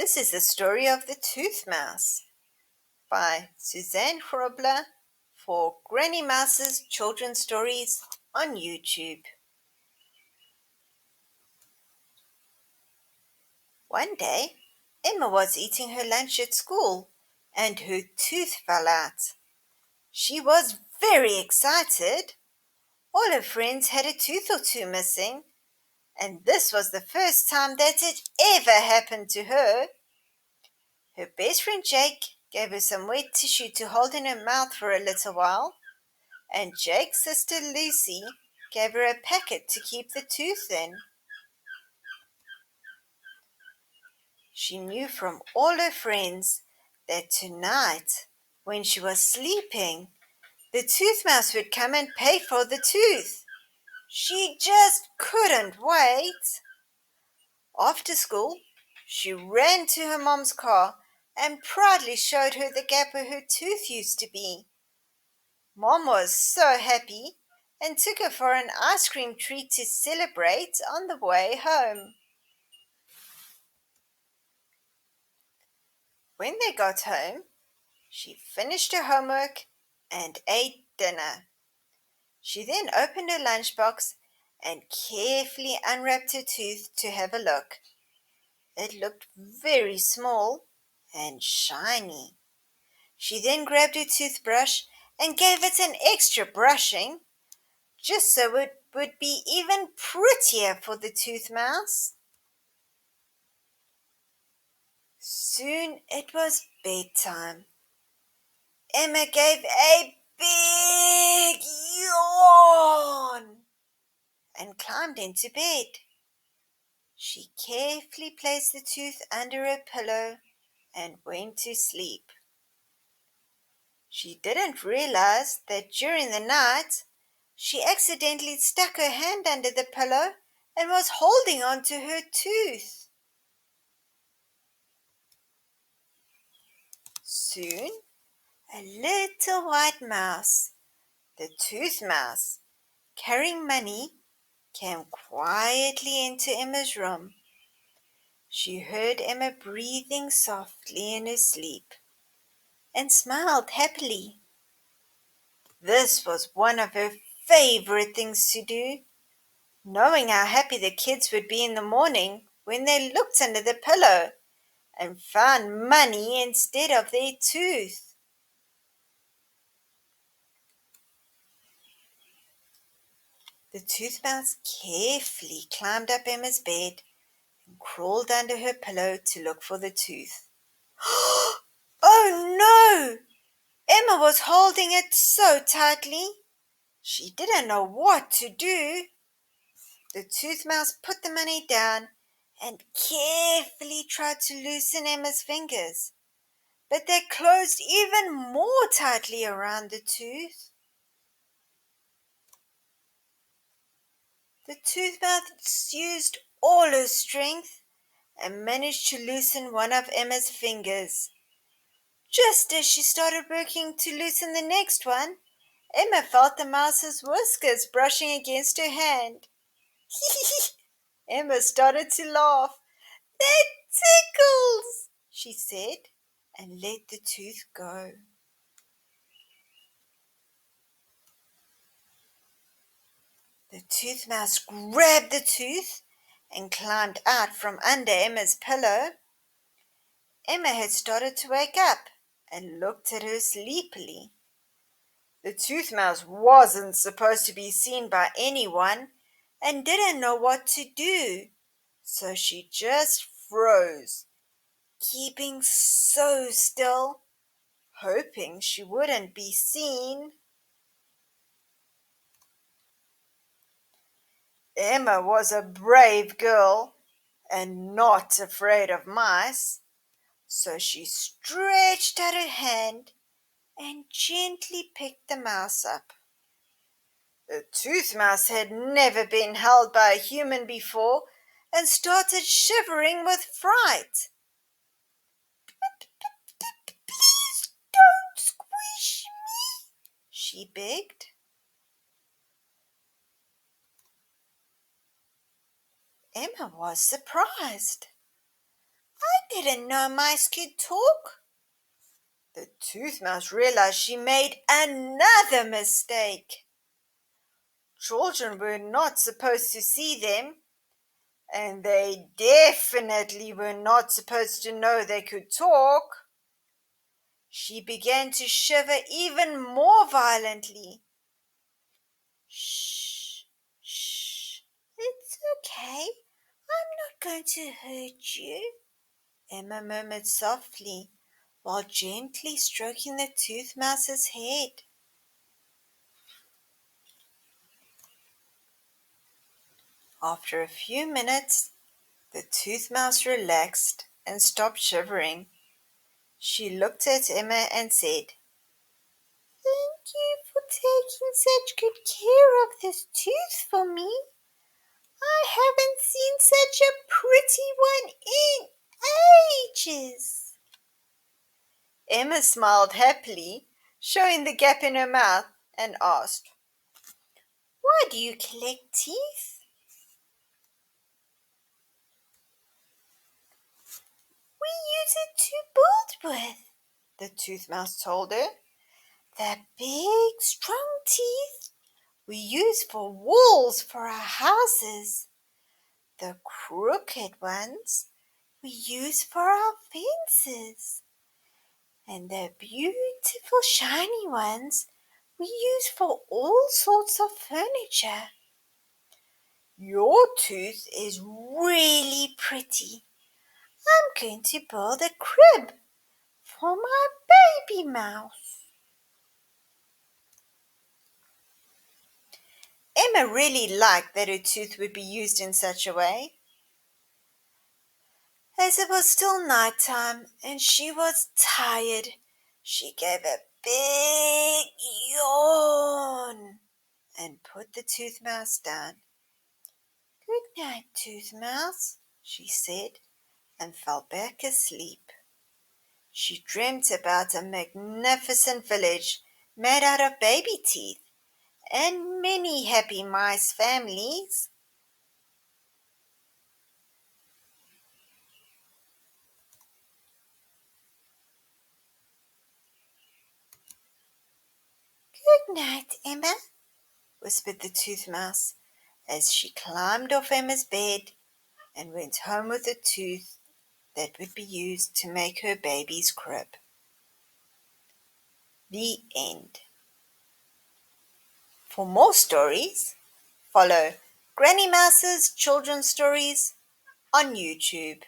This is the story of the Tooth Mouse by Suzanne Grobler for Grannymouse's Children's Stories on YouTube. One day, Emma was eating her lunch at school and her tooth fell out. She was very excited. All her friends had a tooth or two missing, and this was the first time that it ever happened to her. Her best friend Jake gave her some wet tissue to hold in her mouth for a little while, and Jake's sister Lucy gave her a packet to keep the tooth in. She knew from all her friends that tonight, when she was sleeping, the tooth mouse would come and pay for the tooth. She just couldn't wait. After school, she ran to her mom's car and proudly showed her the gap where her tooth used to be. Mom was so happy and took her for an ice cream treat to celebrate on the way home. When they got home, she finished her homework and ate dinner. She then opened her lunchbox and carefully unwrapped her tooth to have a look. It looked very small and shiny. She then grabbed her toothbrush and gave it an extra brushing, just so it would be even prettier for the tooth mouse. Soon it was bedtime. Emma gave a big yawn and climbed into bed. She carefully placed the tooth under her pillow and went to sleep. She didn't realize that during the night she accidentally stuck her hand under the pillow and was holding on to her tooth. Soon, a little white mouse, the tooth mouse, carrying money, came quietly into Emma's room. She heard Emma breathing softly in her sleep and smiled happily. This was one of her favorite things to do, knowing how happy the kids would be in the morning when they looked under the pillow and found money instead of their tooth. The tooth mouse carefully climbed up Emma's bed and crawled under her pillow to look for the tooth. Oh no! Emma was holding it so tightly. She didn't know what to do. The tooth mouse put the money down and carefully tried to loosen Emma's fingers, but they closed even more tightly around the tooth. The tooth mouse used all her strength and managed to loosen one of Emma's fingers. Just as she started working to loosen the next one, Emma felt the mouse's whiskers brushing against her hand. Emma started to laugh. "That tickles," she said, and let the tooth go. The tooth mouse grabbed the tooth and climbed out from under Emma's pillow. Emma had started to wake up and looked at her sleepily. The tooth mouse wasn't supposed to be seen by anyone and didn't know what to do, so she just froze, keeping so still, hoping she wouldn't be seen. Emma was a brave girl and not afraid of mice, so she stretched out her hand and gently picked the mouse up. The tooth mouse had never been held by a human before and started shivering with fright. "Please don't squish me," she begged. Emma was surprised. I didn't know mice could talk. The tooth mouse realized she made another mistake. Children were not supposed to see them, and they definitely were not supposed to know they could talk. She began to shiver even more violently. Shh, shh, it's okay. I'm not going to hurt you, Emma murmured softly while gently stroking the tooth mouse's head. After a few minutes, the tooth mouse relaxed and stopped shivering. She looked at Emma and said, "Thank you for taking such good care of this tooth for me. I haven't seen such a pretty one in ages." Emma smiled happily, showing the gap in her mouth, and asked, "Why do you collect teeth?" "We use it to build with," the tooth mouse told her. "The big, strong teeth we use for walls for our houses. The crooked ones we use for our fences. And the beautiful shiny ones we use for all sorts of furniture. Your tooth is really pretty. I'm going to build a crib for my baby mouse." Emma really liked that her tooth would be used in such a way. As it was still night time and she was tired, she gave a big yawn and put the tooth mouse down. "Good night, tooth mouse," she said, and fell back asleep. She dreamt about a magnificent village made out of baby teeth and many happy mice families. "Good night, Emma," whispered the tooth mouse as she climbed off Emma's bed and went home with a tooth that would be used to make her baby's crib. The end. For more stories, follow Granny Mouse's Children's Stories on YouTube.